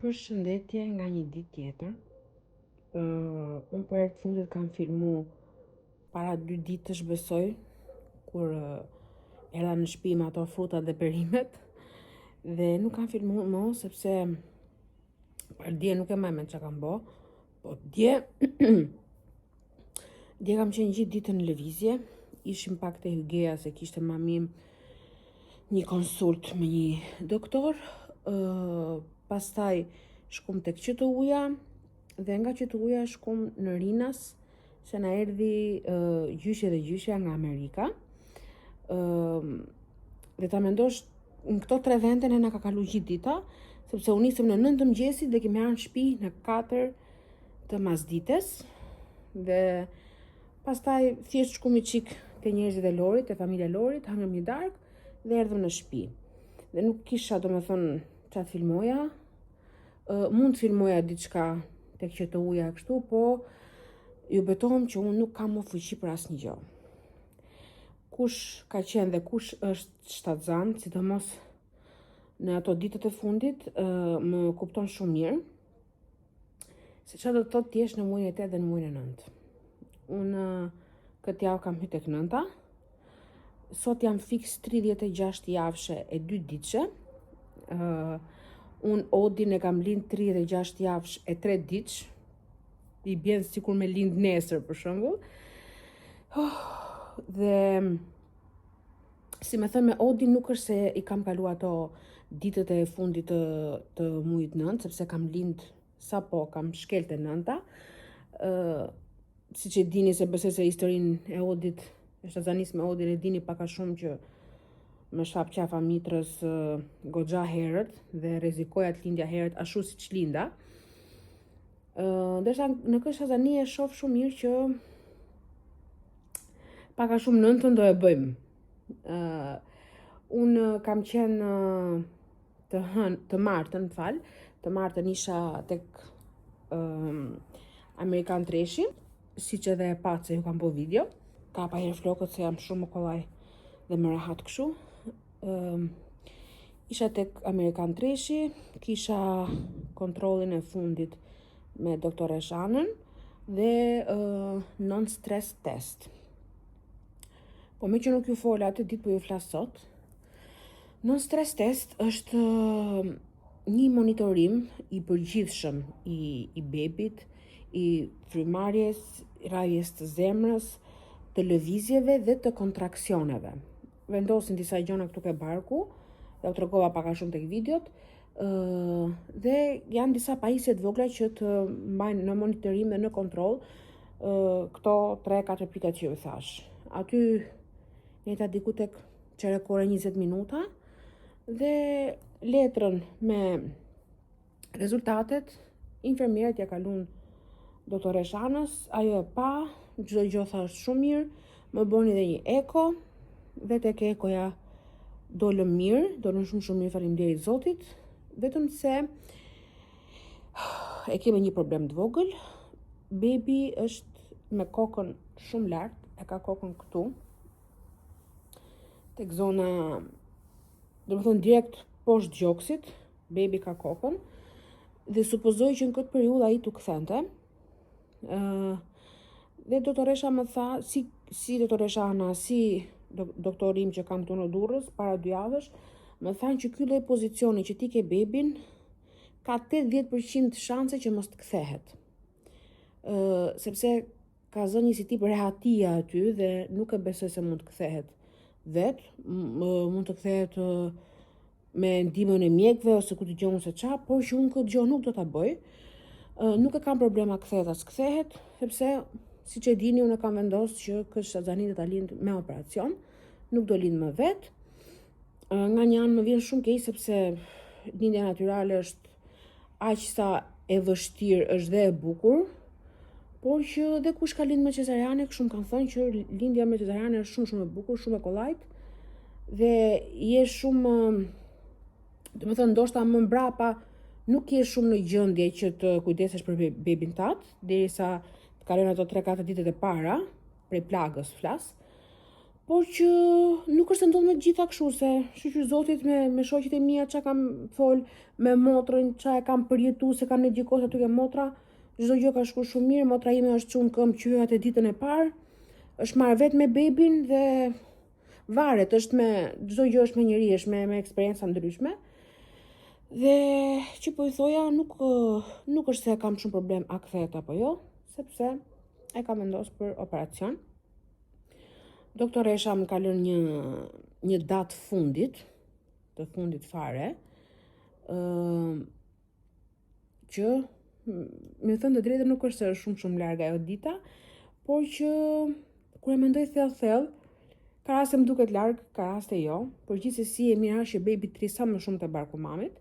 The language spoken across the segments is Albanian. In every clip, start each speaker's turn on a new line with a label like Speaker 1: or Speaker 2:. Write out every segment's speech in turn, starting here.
Speaker 1: Përshëndetje nga një ditë tjetër. Unë për herë të fundit kam filmu para 2 ditësh besoj, kur erdha në shtëpi me ato frutat dhe perimet, dhe nuk kam filmu më sepse për dje nuk e maj me që kam bo, po dje kam qenë gjithë ditën në lëvizje, ishim pak te Hygeja se kishte mamim një konsult me një doktor. Pastaj shkum tek QTU-ja dhe nga QTU-ja shkum në Rinas se na erdhi gjyshi dhe gjyshja nga Amerika. Dhe ta mendosh, në këto 3 vende ne na ka kalu gjithë dita, sepse u nisëm në 9 të mëngjesit dhe kemi ardhur në shtëpi në 4 të masdites. Dhe pastaj thjesht shkum i çik te njerëzit e Lorit, te familja e Lorit, hangëm një darkë dhe erdhëm në shtëpi. Dhe nuk kisha domethënë çfarë filmoja. Mund të filmoja diçka tek QTU-ja kështu, po ju betohem që unë nuk kam më fuqi për asnjë gjë. Kush ka qenë dhe kush është shtatzan, sidomos në ato ditët e fundit, më kupton shumë mirë se çfarë do të thotë ti jesh në muajin e 8 dhe në muajin e 9. Unë këtë javë kam hyrë tek 9-ta. Sot jam fiks 36 javëshe e 2 ditëshe. Unë Odin e kam lind 36 javësh e 3 ditësh. I bjen sikur me lind nesër për shembull. Dhe si me thënë me Odin nuk është se i kam kalu ato ditët e fundit të muajit 9, sepse kam lind sapo, kam shkelte 9-ta. Siç e dini, se besoj se historinë e Odit, e shtazanisë me Odin e dini pak a shumë, që më shfaq qafa mitrës goxha herët dhe rrezikoja të lindja herët ashtu siç linda. Ndërsa në këtë shtazani e shoh shumë mirë që pak a shumë 9-ën do e bëjmë. Unë kam qenë të martën isha tek Amerikan Treshi, siç edhe e pat se ju kam bo video. Ka pa herë flokët se jam shumë më kollaj dhe më rahat kështu. Isha tek Amerikan Treshi, kisha kontrollin e fundit me doktore Shanën dhe non-stress test. Po me që nuk ju fola atë ditë, po ju flas sot. Non-stress test është një monitorim i përgjithshëm i bebit, i frymarrjes, rrajjes të zemrës, të lëvizjeve dhe të kontraksioneve. Vendosin disa gjona këtu ke barku, dhe u tregova pak a shumë tek videot, dhe janë disa pajisje të vogla që të mbajnë në monitorim dhe në kontroll këto 3-4 pika që ju thash. Aty jeta diku tek çerekore 20 minuta dhe letrën me rezultatet infermierët ja kalun doktore Shanës, ajo e pa, çdo gjë tha është shumë mirë, më bëni edhe një eko, dhe tek ekoja dolëm mirë, dolëm shumë mirë, faleminderit Zotit, vetëm se e kemi një problem të vogël. Bebi është me kokën shumë lart, e ka kokën këtu, tek zona, domethënë direkt poshtë gjoksit, bebi ka kokën, dhe supozoj që në këtë periudhë ai tu kthente. Dhe doktoresha më tha, si doktoresha Ana, si doktorim që kam këtu në Durrës para 2 javësh, më thanë që ky lloj pozicioni që ti ke bebin ka 80% shanse që mos të kthehet. Sepse ka zënë një si tip rehatia aty dhe nuk e besoj se mund të kthehet vet, mund të kthehet me ndihmën e mjekëve ose ku dëgjon se ç'a, por që unë këtë gjë nuk do ta bëj. Nuk e kam problema kthehet as kthehet, sepse siç e dini unë kam vendosur që kështë Shazani do ta lind me operacion, nuk do lind më vet. Nga një anë më vjen shumë keq sepse lindja natyrale është aq sa e vështirë është dhe e bukur, por që dhe kush ka lind me cesariane, shumë kanë thënë që lindja me cesariane është shumë e bukur, shumë e kollajt dhe je shumë, domethënë ndoshta më mbrapa nuk je shumë në gjendje që të kujdesesh për bebin tat, derisa të kalojnë ato 3-4 ditët e para, prej plagës flas. Por që nuk është se ndodh me gjitha kështu, se shqyr Zotit me shoqet e mia çka kam fol, me motrën çka e kam përjetu, se kam një gjikosa aty ke motra, çdo gjë ka shkuar shumë mirë, motra ime është çun këmbë qyrat e ditën e parë, është marrë vetë me bebin dhe varet, është me çdo gjë është me njëri, është me eksperjenca ndryshme. Dhe që po i thoja, nuk është se kam shumë problem a kthehet apo jo, sepse e kam vendosur për operacion. Doktoresha më ka lënë një datë të fundit fare, që me thënë të drejtën nuk është se është shumë larg ajo dita, por që kur e mendoj thellë, ka raste më duket larg, ka raste jo, por gjithsesi e mirë që bebi të sa më shumë te barku mamit,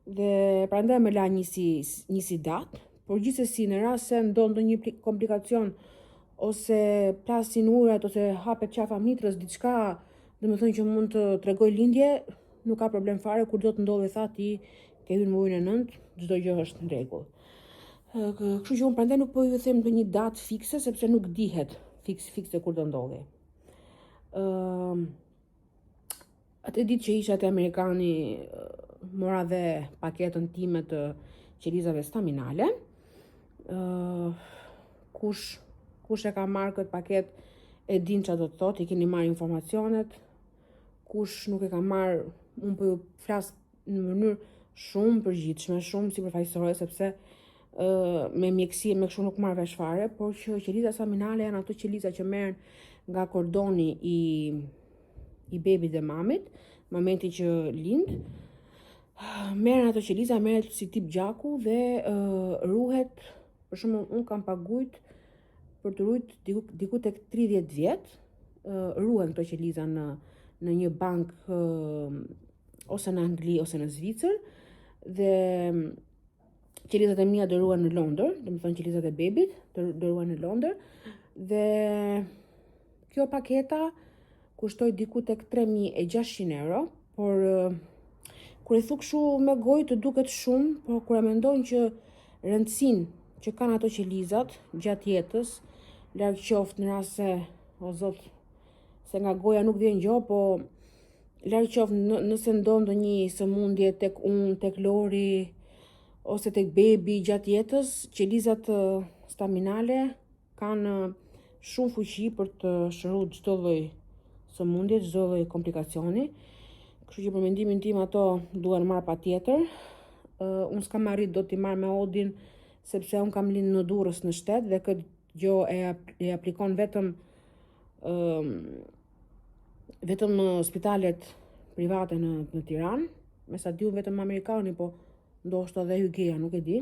Speaker 1: dhe prandaj më la një si datë, por gjithsesi në rast se ndodh ndonjë komplikacion ose plasin urat ose hapet qafa mitrës, diçka, domethënë që mund të tregoj lindje, nuk ka problem fare, kur do të ndodhi tha ti ke hyrë në muajin e 9, çdo gjë është në rregull. Kështu që unë prandaj nuk po ju them ndonjë datë fikse sepse nuk dihet fikse kur do ndodhi. Atë ditë që isha te Amerikani, mora dhe paketën time të qelizave staminale. Kush e ka marrë këtë paket e din çfarë do të thotë, i keni marrë informacionet. Kush nuk e ka marrë, unë po ju flas në mënyrë shumë përgjithshme, shumë sipërfaqësore, sepse me mjekësi me kështu nuk marr vesh fare, por që qeliza staminale janë ato qeliza që merren nga kordoni i bebit dhe mamit, momenti që lind. Merren ato qeliza, merret si tip gjaku dhe ruhet, për shembull unë kam paguajt për të rujt diku tek 30 vjet, ruhen këto qeliza në një bank ose në Angli ose në Zvicër, dhe qelizat e mia do ruhen në Londër, domethënë qelizat e bebit do ruhen në Londër, dhe kjo paketa kushtoi diku tek 3600 euro, por kur e thu kështu me gojë të duket shumë, por kur e mendon që rëndësinë që kanë ato qelizat gjatë jetës, larg qoftë në rast se, o Zot, se nga goja nuk vjen gjë, po larg qoftë nëse ndodh ndonjë sëmundje tek unë, tek Lori ose tek bebi gjatë jetës, qelizat staminale kanë shumë fuqi për të shëruar çdo lloj sëmundje, çdo lloj komplikacioni. Kështu që për mendimin tim ato duhen marr patjetër. Unë s'kam arrit dot t'i marr me Odin, sepse unë kam lind në Durrës në shtet dhe këtë gjë e aplikon vetëm spitalet private në Tiranë, me sa di unë vetëm amerikani, po ndoshta edhe Hygeja, nuk e di.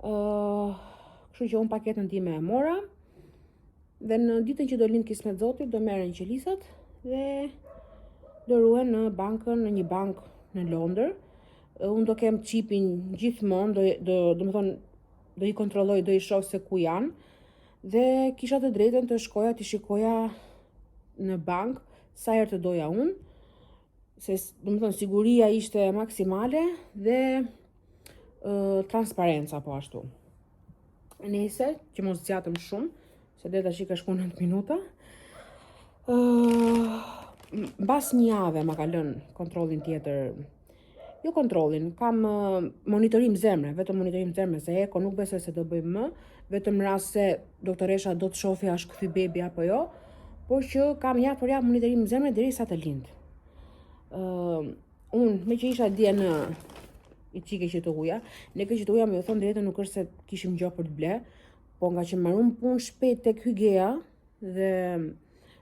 Speaker 1: Kështu që unë paketën time e mora, dhe në ditën që do lind kismet Zotit do merren qelizat dhe do ruhen në një bank në Londër. Unë do kem çipin gjithmonë, do i kontrolloj, do i shoh se ku janë, dhe kisha të drejtën të shkoja të shikoja në bank sa herë të doja unë, se domethënë siguria ishte maksimale dhe transparenca po ashtu. Nëse që mos zgjatëm shumë, se deri tash ka shkuar 9 minuta. Mbas një jave ma ka lënë kontrollin tjetër. Jo kontrollin, kam monitorim zemre, vetëm monitorim zemre, se eko nuk besoj se do bëj më, vetëm rast se doktoresha do të shohë a është kthy bebi apo jo, por që kam javë për javë monitorim zemre derisa të lind. Unë me që isha dje në i qike që të huja, ne që të huja me ju thonë drejtën nuk është se kishim gjë për të ble, Po nga që marrëm punë shpejt tek Hygea dhe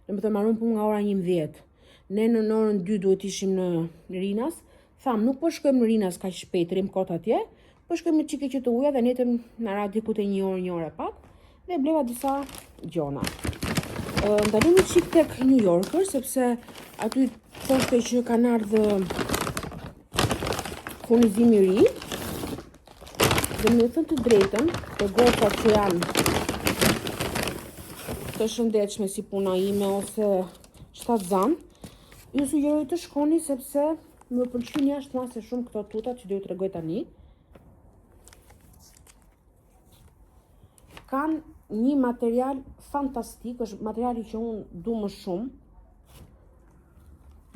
Speaker 1: domethënë marrëm punë nga ora 11. Ne në orën 2 duhet ishim në Rinas. Tham, nuk po shkojmë në Rinas kaq shpejt, rrim kot atje, po shkojmë në çike që të uja dhe netëm në radhë diku te 1 orë pak dhe bleva disa gjona. Ndalemi çik tek New Yorker sepse aty thoshte që kanë ardhur furnizimi i ri. Dhe me thënë të drejtën, të gocat që janë të shëndetshme si puna ime ose shtatzan, ju sugjeroj të shkoni sepse më pëlqyn jashtëmase shumë këto tutat që do ju tregoj tani. Kanë një material fantastik, është materiali që unë du më shumë.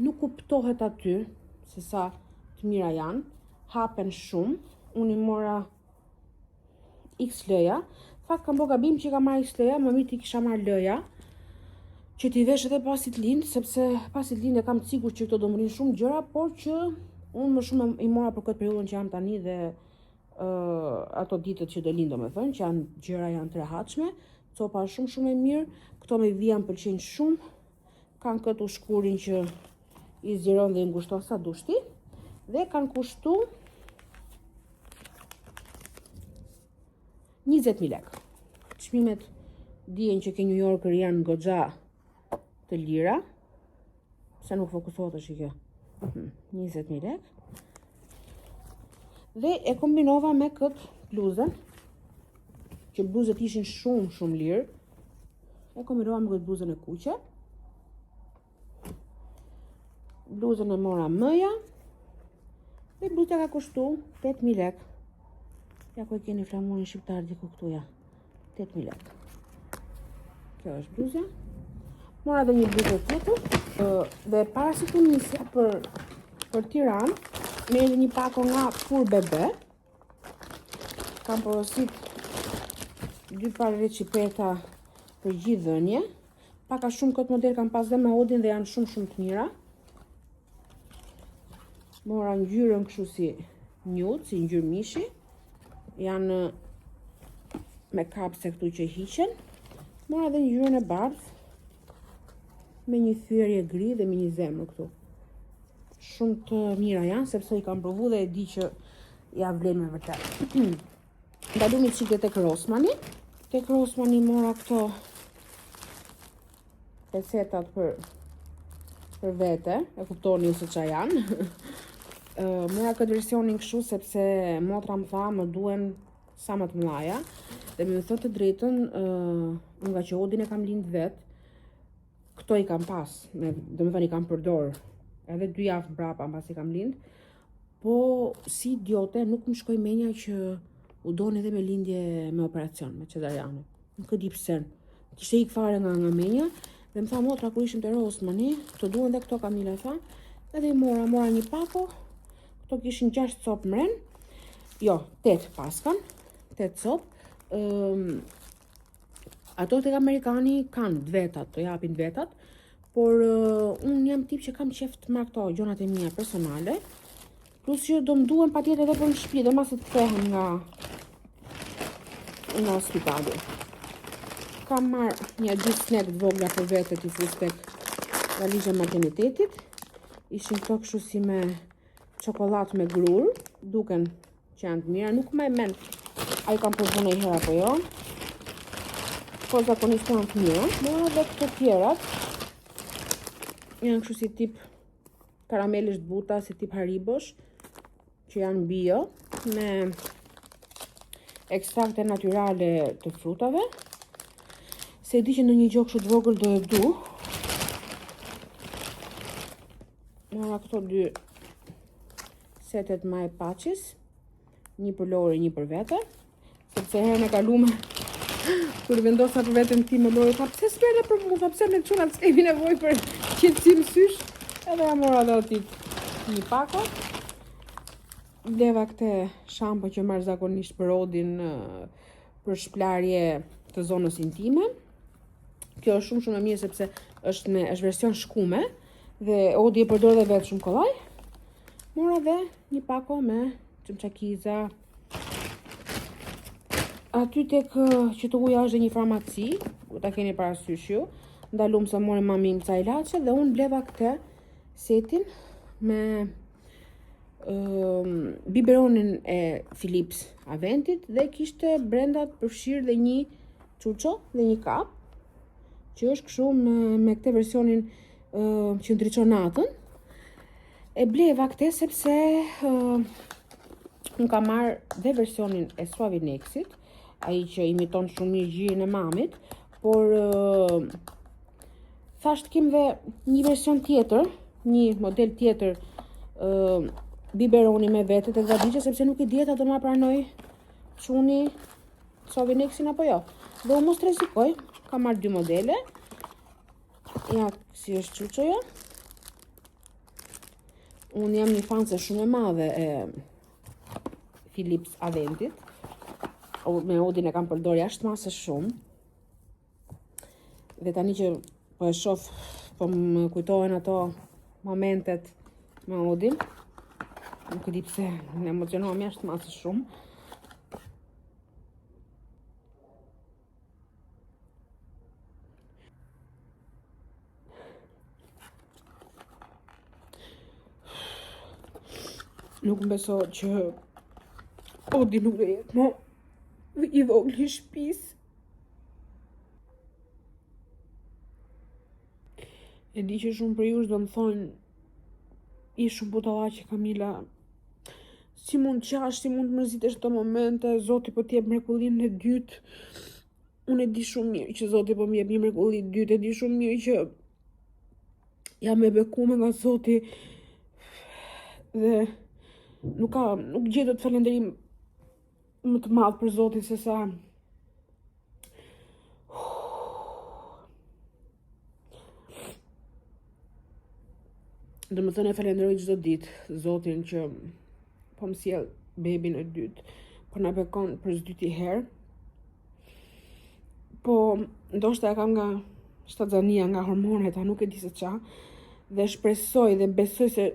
Speaker 1: Nuk kuptohet aty se sa të mira janë, hapen shumë. Unë i mora X lëja. Fakt kam bo gabim që kam marrë X lëja, më mirë t'i kisha marrë lëja që t'i vesh edhe pasi t'lind, sepse pasi t'lind e kam të sigurt që këto do më rinë shumë gjëra, por që unë më shumë i mora për këtë periudhën që jam tani dhe ato ditët që do lind, domethënë, që janë gjëra janë të rehatshme, copa shumë e mirë, këto me vija më pëlqejnë shumë, kanë këtu shkurin që i zgjeron dhe i ngushton sa dushti dhe kanë kushtu 20.000 lekë. Çmimet dihen që ke New Yorker janë goxha të lira. Se nuk fokusohet është kjo. 20.000 lekë. Dhe e kombinova me këtë bluzën, që bluzët ishin shumë lirë. E kombinova me këtë bluzën e kuqe. Bluzën e mora mëja. Dhe bluza ka kushtu 8.000 lekë. Ja ku e keni flamurin shqiptar diku këtu ja. 8.000 lekë. Kjo është bluza. Mora dhe një bluzë tjetër. Dhe para se të nisja për Tiranë, me edhe një pako nga Fur Bebe. Kam porosit 2 parë recipeta për gjithë dhënje. Paka shumë këtë model kam pas dhe me Odin dhe janë shumë të mira. Mora ngjyrën kështu si nude, si ngjyrë mishi. Janë me kapse këtu që hiqen. Mora dhe ngjyrën e bardhë me një thyerje gri dhe me një zemër këtu. Shumë të mira janë, sepse i kam provu dhe e di që ja vlen me vërtet. Ndalumi çike tek Rossmani. Tek Rossmani mora këto pesetat për vete, e kuptoni se ç'a janë. Mora këtë versionin kështu sepse motra më tha më duhen sa më të mëdha. Dhe me thënë të drejtën, nga që Odin e kam lind vet, këto i kam pas, domethënë i kam përdor edhe 2 javë mbrapa mbasi kam lind, po si idiote nuk më shkoi menja që u don edhe me lindje me operacion, me cesariane. Nuk e di pse. Kishte ik fare nga menja dhe më tha motra kur ishim te Rossmani, të duhen dhe këto Kamila tha, edhe i mora një pako. Këto kishin 6 copë mren, jo, 8 paskan, 8 copë. Ato tek amerikani kanë vetat, të japin vetat, por unë jam tip që kam qef të marr këto gjonat e mia personale, plus që do më duhen patjetër edhe për në shtëpi, dhe masë të kthehem nga spitali. Kam marr një gjithë snack të vogla për vete t'i fus tek valizha maternitetit. Ishin këto kështu si me çokollatë me grur, duken që janë të mira, nuk më e men a i kam provu një herë apo jo. Po zakonisht janë të mira. Mora dhe këto tjerat janë kështu si tip karamelish të buta, si tip haribosh, që janë bio, me ekstrakte natyrale të frutave. Se e di që në një gjokë kështu të vogël do e du. Mora këto 2 setet ma e pacis, një për Lori, një për vete, sepse herën e kalume kur vendosa për veten tim me Lori, tha pse s'merrni për mua, pse me çunat s'kemi nevojë për qetësim sysh, edhe ja mora dhe atit një pako. Bleva këte shampo që marr zakonisht për Odin për shplarje të zonës intime. Kjo është shumë e mirë sepse është version shkume dhe Odi e përdor dhe vetë shumë kollaj. Mora dhe një pako me çumçakiza aty tek Qytetuja është dhe një farmaci, ta keni parasysh ju. Ndalum se mori mamim ca ilaçe dhe unë bleva këtë setin me biberonin e Philips Aventit dhe kishte brenda përfshirë dhe një çuço dhe një kap që është kështu me këtë versionin që ndriçon natën. E bleva këtë sepse unë kam marrë dhe versionin e Suavinexit, ai që imiton shumë mirë gjirin e mamit, por thashtë kem dhe një version tjetër, një model tjetër biberoni me vete të vadiqe, sepse nuk i dieta do ma pranoj çuni Suavinexin apo jo. Dhe unë mos të rrezikoj, kam marrë dy modele. Ja, si është çuçoja. Unë jam një fanse shumë e madhe e Philips Aventit. Me Odin e kam përdor jashtëmase shumë. Dhe tani që po e shoh, po më kujtohen ato momentet me Odin. Nuk e di pse, më emocionohem jashtëmase shumë. Nuk më beso që Odi nuk do jetë mo i vogël i shtëpisë. E di që shumë për ju do më thonë i shumë budallaqe Kamila. Si mund qash, si mund të mërzitesh këto momente, Zoti po t'jep mrekullinë e dytë. Unë e di shumë mirë që Zoti po më jep një mrekulli të dytë, e di shumë mirë që jam e bekuar nga Zoti dhe nuk gjej dot falënderim më të madh për Zotin se sa domethënë e falenderoj çdo ditë Zotin që po më sjell bebin e dytë, po na bekon për s'dyti herë. Po ndoshta e kam nga shtatzania, nga hormonet, a nuk e di se qa, dhe shpresoj dhe besoj se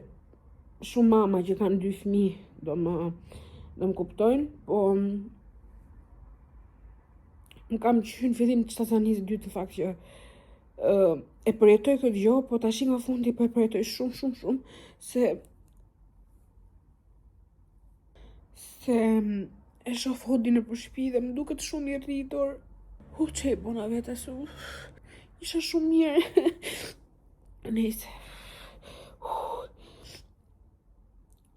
Speaker 1: shumë mama që kanë dy fëmijë do më kuptojnë, po më kam qenë në fillim të shtatzanisë dytë në fakt që e përjetoj këtë gjë, po tash nga fundi po e përjetoj shumë se e shoh Odin nëpër shtëpi dhe më duket shumë i rritur. Që e bona vetë asu. Isha shumë mirë. Nëse.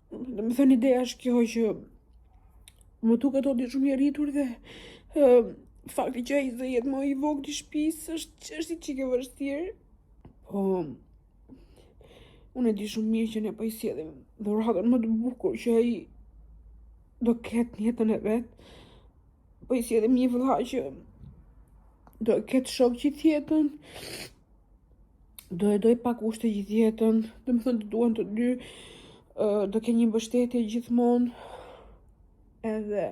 Speaker 1: Dhe më thënë ideja është kjo që më duket Odi shumë i rritur dhe fakti që ai do jetë më i vogël i shtëpisë është i çike vështirë. Po unë e di shumë mirë që ne po i sjellim dhuratën më të bukur që ai do ketë në jetën e vet. Po i sjellim një vëlla që do ketë shok gjithë jetën. Do e doj pa kushte gjithë jetën. Do më thënë të duan të dy. Do ke një mbështetje gjithmonë. Edhe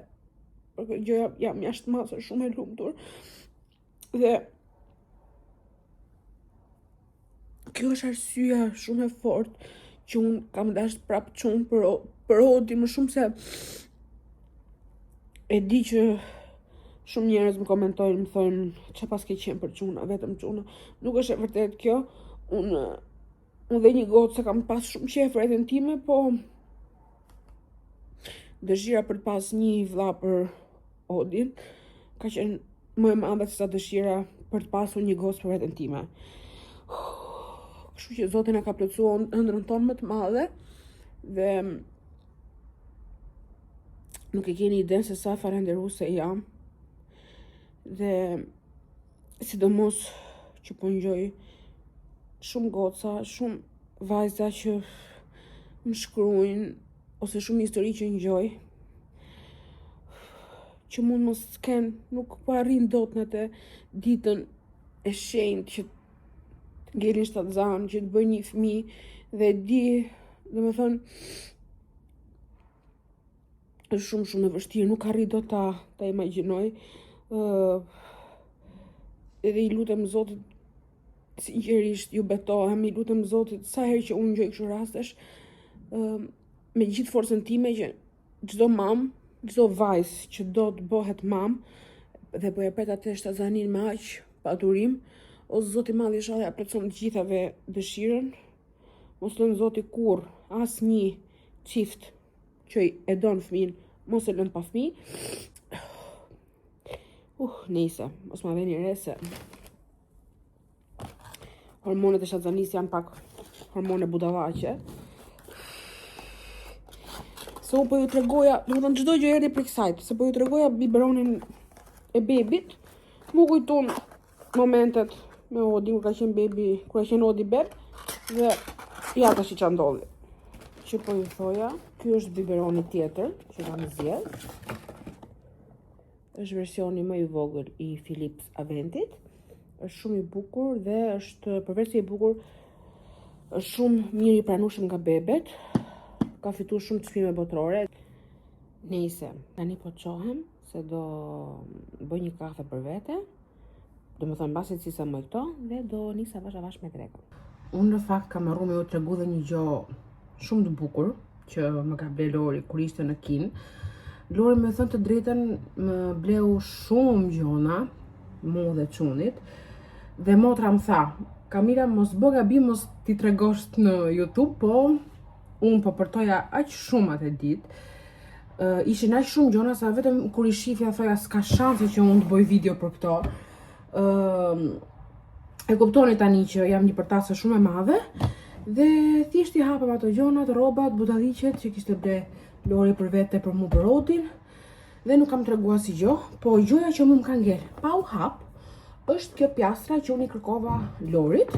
Speaker 1: për këtë gjë jam jashtëmase shumë e lumtur. Dhe kjo është arsyeja shumë e fortë që unë kam dashur prapë çun për Odin më shumë se e di që shumë njerëz më komentojnë, më thonë çfarë pas ke qenë për çuna, vetëm çuna. Nuk është e vërtetë kjo. Unë dhe një gocë kam pas shumë qejf për veten time, po dëshira për të pas një vëlla për Odin ka qenë më e madhe se sa dëshira për të pasur një gocë për veten time. Kështu që Zoti na ka plotësuar ëndrrën tonë më të madhe dhe nuk e keni idenë se sa falënderuese jam. Dhe sidomos që po ngjoj shumë goca, shumë vajza që më shkruajnë ose shumë histori që ngjoj që mund mos kenë, nuk po arrin dot në atë ditën e shenjtë që të ngelin shtatzan, që të bëjnë një fëmijë dhe di, domethënë është shumë e vështirë, nuk arri dot ta imagjinoj. Edhe i lutem Zotit, sinqerisht ju betohem, i lutem Zotit sa herë që unë ngjoj kështu rastesh, me gjithë forcën time që çdo mamë, çdo vajzë që do të bëhet mamë, Dhe po e pret atë shtazanin me aq paturim. O Zoti i Madh, inshallah ja plotson të gjithave dëshirën. Mos lën Zoti kur asnjë çift që e don fëmin, mos e lën pa fëmijë. Nejse, mos ma veni re se hormonet e shtazanis janë pak hormone budallaqe. Se unë po ju tregoja, do të thënë çdo gjë erdhi për kësaj, se po ju tregoja biberonin e bebit, mu kujton momentet me Odi, kur ka qenë bebi, kur ka qenë Odi beb, dhe ja tash ç'a ndodhi. Që po ju thoja, ky është biberoni tjetër që kam zgjedh. Është versioni më i vogël i Philips Aventit. Është shumë i bukur dhe është përveç se i bukur, është shumë mirë i pranueshëm nga bebet. Ka fituar shumë çmime botërore. Nejse, tani po çohem se do bëj një kafe për vete. Domethënë mbasi cisa më këto dhe do nis avash avash me drekën. Unë në fakt kam harruar me ju tregu dhe një gjë shumë të bukur që më ka ble Lori kur ishte në Kin. Lori me thënë të drejtën më bleu shumë gjona, mu dhe çunit, dhe motra më tha, Kamila mos bë gabim mos ti tregosh në YouTube, po unë po përtoja aq shumë atë ditë. Ishin aq shumë gjona sa vetëm kur i shifja thoja s'ka shanse që unë të bëj video për këto. E kuptoni tani që jam një përtasë shumë e madhe dhe thjesht i hapëm ato gjonat, rrobat, budalliqet që kishte ble Lori për vete për mu për Odin dhe nuk kam treguar si gjë, po gjoja që më ka ngel pa u hap është kjo pjastra që unë i kërkova Lorit.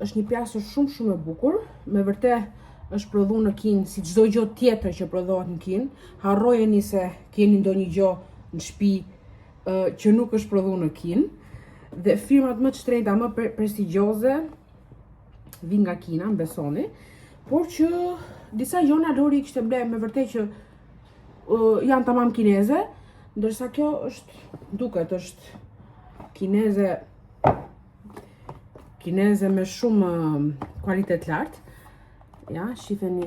Speaker 1: Është një pjastër shumë e bukur, me vërtet është prodhuar në Kin si çdo gjë tjetër që prodhohet në Kin. Harrojeni se keni ndonjë gjë në shtëpi që nuk është prodhuar në Kin. Dhe firmat më të shtrenjta, më prestigjioze vijnë nga Kina, besoni. Por që disa gjona Lori kishte ble me vërtet që janë tamam kineze, ndërsa kjo është kineze me shumë kualitet lartë. Ja, shifeni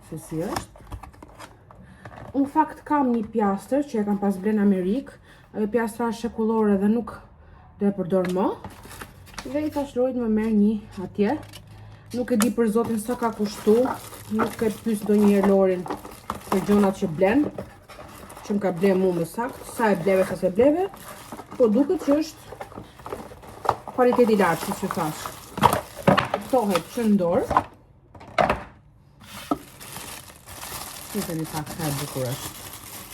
Speaker 1: se si është. Unë fakt kam një pjastër që e kam pas ble në Amerikë, ajo pjastra është shekullore dhe nuk do e përdor më. Dhe i thash Lorit më merr një atje. Nuk e di për zotin sa ka kushtu, nuk e pyes ndonjëherë Lorin për gjonat që blen, që më ka ble mu më sakt, sa e bleve, sa se bleve, po duket që është kualiteti lartë, si që thash. Kuptohet që në dorë. Shifeni pak sa e bukur është.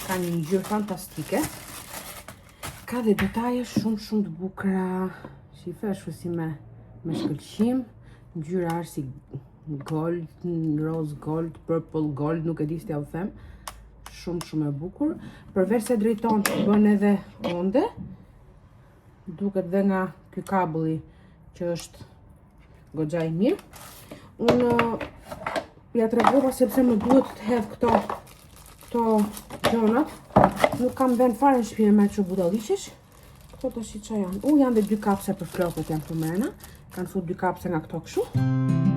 Speaker 1: Ka një ngjyrë fantastike. Ka dhe detaje shumë të bukura. Shife është si me shkëlqim. Ngjyra është si gold, rose gold, purple gold, nuk e di si t'ja u them. Shumë e bukur. Përveç se drejton që bën edhe onde, duket dhe nga ky kabulli që është goxha i mirë. Unë ja tregova sepse më duhet të hedh këto gjonat. Nuk kam vend fare në shtëpi me çu budalliqesh. Këto tash ç'a janë? Janë dhe 2 kapse për flokët janë këtu mrena. Kanë fut 2 kapse nga këto kështu.